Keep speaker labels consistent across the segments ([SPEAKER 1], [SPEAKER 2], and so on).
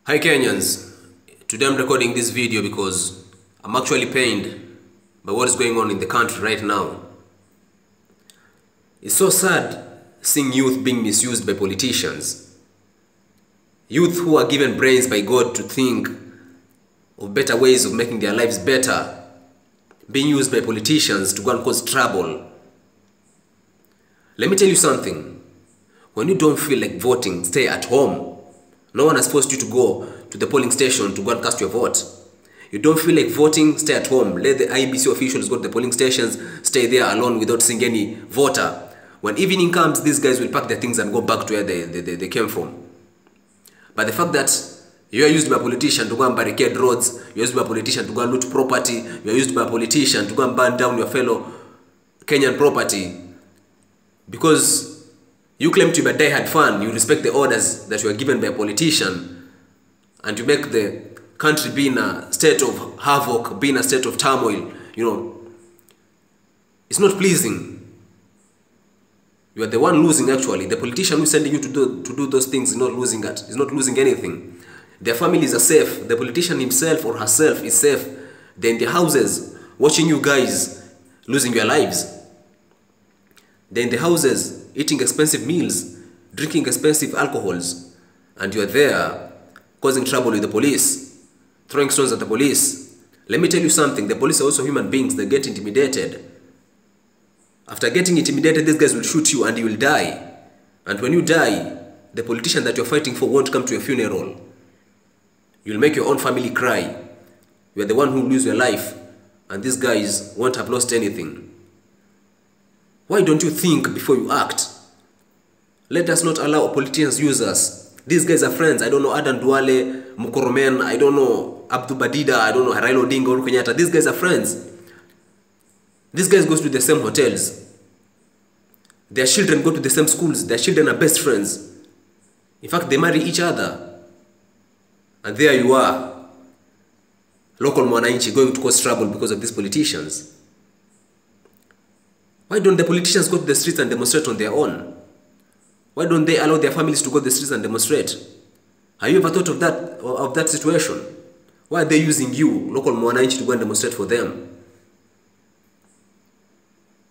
[SPEAKER 1] Hi Kenyans, today I'm recording this video because I'm actually pained by what is going on in the country right now. It's so sad seeing youth being misused by politicians. Youth who are given brains by God to think of better ways of making their lives better, being used by politicians to go and cause trouble. Let me tell you something. When you don't feel like voting, stay at home. No one has forced you to go to the polling station to go and cast your vote. You don't feel like voting, stay at home. Let the IEBC officials go to the polling stations, stay there alone without seeing any voter. When evening comes, these guys will pack their things and go back to where they came from. But the fact that you are used by a politician to go and barricade roads, you are used by a politician to go and loot property, you are used by a politician to go and burn down your fellow Kenyan property, because you claim to be a die-hard fan, you respect the orders that you are given by a politician, and you make the country be in a state of havoc, be in a state of turmoil, it's not pleasing. You are the one losing actually. The politician who is sending you to do those things is not losing anything. Their families are safe. The politician himself or herself is safe. They're in their houses watching you guys losing your lives. They're in the houses eating expensive meals, drinking expensive alcohols, and you are there causing trouble with the police, throwing stones at the police. Let me tell you something, the police are also human beings. They get intimidated. After getting intimidated, these guys will shoot you and you will die. And when you die, the politician that you're fighting for won't come to your funeral. You'll make your own family cry. You're the one who will lose your life, and these guys won't have lost anything. Why don't you think before you act? Let us not allow politicians use us. These guys are friends. I don't know Adan Duale, Mukoromen, I don't know Abdu Badida, I don't know Raila Odinga or Kenyatta. These guys are friends. These guys go to the same hotels. Their children go to the same schools. Their children are best friends. In fact, they marry each other. And there you are, local Mwananchi, going to cause trouble because of these politicians. Why don't the politicians go to the streets and demonstrate on their own? Why don't they allow their families to go to the streets and demonstrate? Have you ever thought of that situation? Why are they using you, local Mwananchi, to go and demonstrate for them?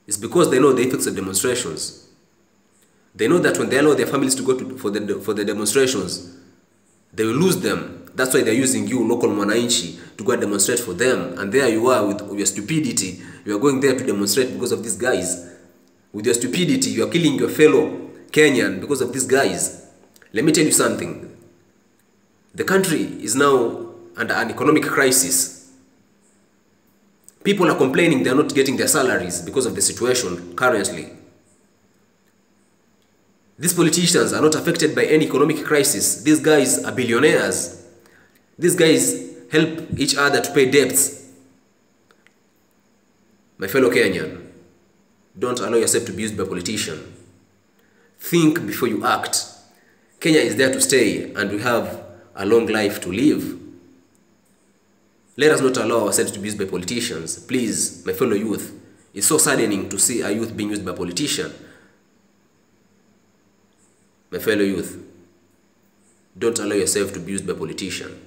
[SPEAKER 1] It's because they know the effects of demonstrations. They know that when they allow their families to go for the demonstrations, they will lose them. That's why they're using you, local Mwananchi, to go and demonstrate for them. And there you are with your stupidity. You are going there to demonstrate because of these guys. With your stupidity, you are killing your fellow Kenyan because of these guys. Let me tell you something. The country is now under an economic crisis. People are complaining they are not getting their salaries because of the situation currently. These politicians are not affected by any economic crisis. These guys are billionaires. These guys help each other to pay debts. My fellow Kenyan, don't allow yourself to be used by a politician. Think before you act. Kenya is there to stay, and we have a long life to live. Let us not allow ourselves to be used by politicians. Please, my fellow youth, it's so saddening to see a youth being used by a politician. My fellow youth, don't allow yourself to be used by a politician.